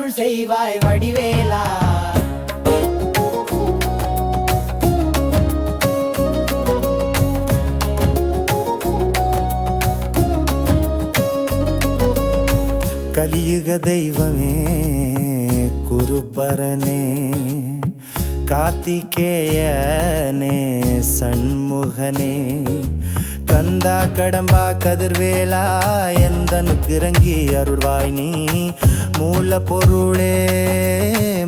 வந்தருள் செய்வாய் வடிவேலா. கலியுக தெய்வமே குருபரனே கார்த்திகேயனே சண்முகனே கந்தா கடம்பா கதிர்வேலா எந்தனுக்கு இறங்கி அருள்வாய் நீ மூல பொருளே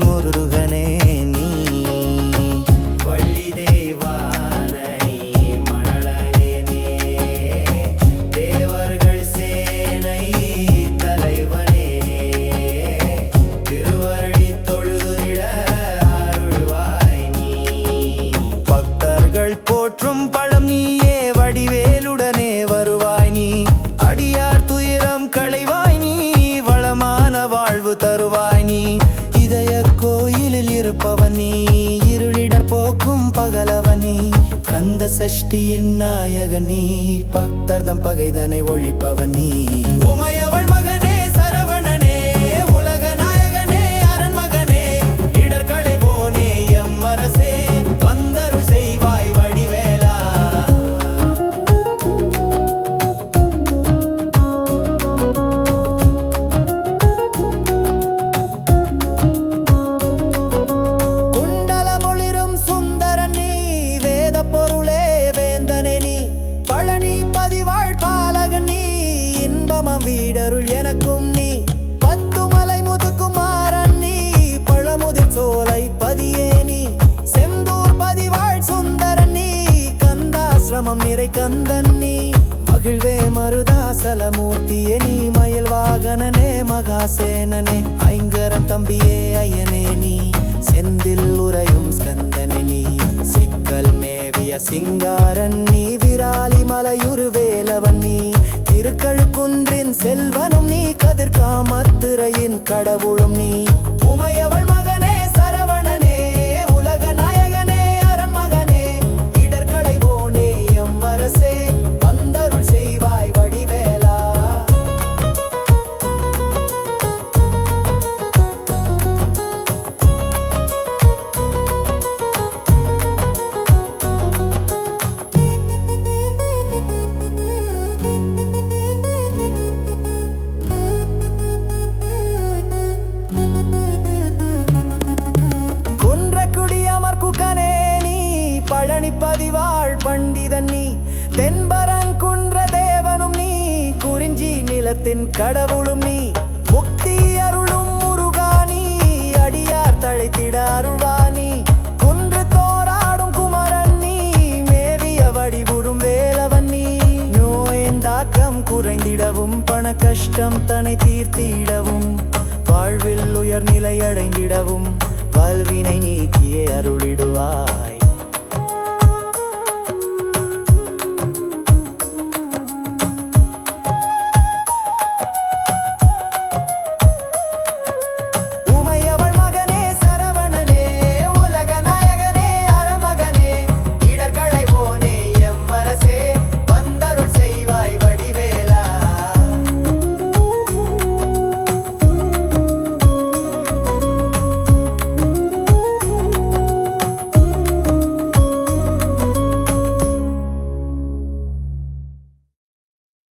முருகனே நீ வள்ளி தெய்வானை மணலையனே தேவர்கள் சேனை தலைவனே திருவருளி தொழுதிட அருள்வாய் நீ பக்தர்கள் போற்றும் பழம் நீயே வடிவேலுடனே வருவாய் நீ அடியார் துயரம் களைவாய் நீ வளமான வாழ்வு தருவாய் நீ இதய கோயிலில் இருப்பவன் நீ இருளிட போக்கும் பகலவன் நீ கந்த சஷ்டியின் நாயகன் நீ பக்தர்தம் பகைதனை ஒழிப்பவன் நீ உமையவள் மகனே சரவணனே உலக நாயகனே அரண் மகனே இடர்களை போனே எம்மரசே வந்தருள் செய்வாய் வடிவேலா. குண்டலமொளிரும் சுந்தரன் நீ வேத பொருளே வேந்தனே நீ பழனி பதிவாழ் பாலகன் நீ இன்பமம் வீடருள் எனக்கும் நீ பத்துமலை முதுகுமாரன் நீ பழமுதிர் சோலை பதியே நீ செந்தூர் பதிவாழ் சுந்தரன் நீ கந்தாசிரமம் நிறை கந்தன் நீ மகிழ்வே மருதாசலமூர்த்தியே நீ மயில் வாகனனே மகாசேனனே ஐங்கரம் தம்பியே ஐயனே நீ செந்தில் உறையும் ஸ்கந்தனே நீ சிக்கல் மேவிய சிங்காரன் நீ விராலி மலையுரு வேலவன் நீ திருக்கழுக்குன்றின் செல்வனும் நீ கதிர்காமத்துறையின் கடவுளும் நீ உமையவள் மகனே சரவணனே உலக நாயகனே அரண் மகனே இடர்களை போனே எம்மரசே வந்தருள் செய்வாய் வடிவேலா. குன்றக்குடியமர்குகனே நீ பழனி பதிவாழ் பண்டிதன் நீ தென்பரங்குன்ற தேவனும் நீ குறிஞ்சி நிலத்தின் கடவுளும் நீ முக்தி அருளும் முருகா நீ அடியார் தழைத்திட அருள்வானி குன்று தோராடும் குமரன் நீ மேவிய வடிவுறும் வேலவன் நீ நோயந்தாக்கம் குறைந்திடவும் பண கஷ்டம் தன்னை தீர்த்திடவும் வாழ்வில் உயர்நிலை அடைந்திடவும் வாழ்வினை நீக்கியே அருளிட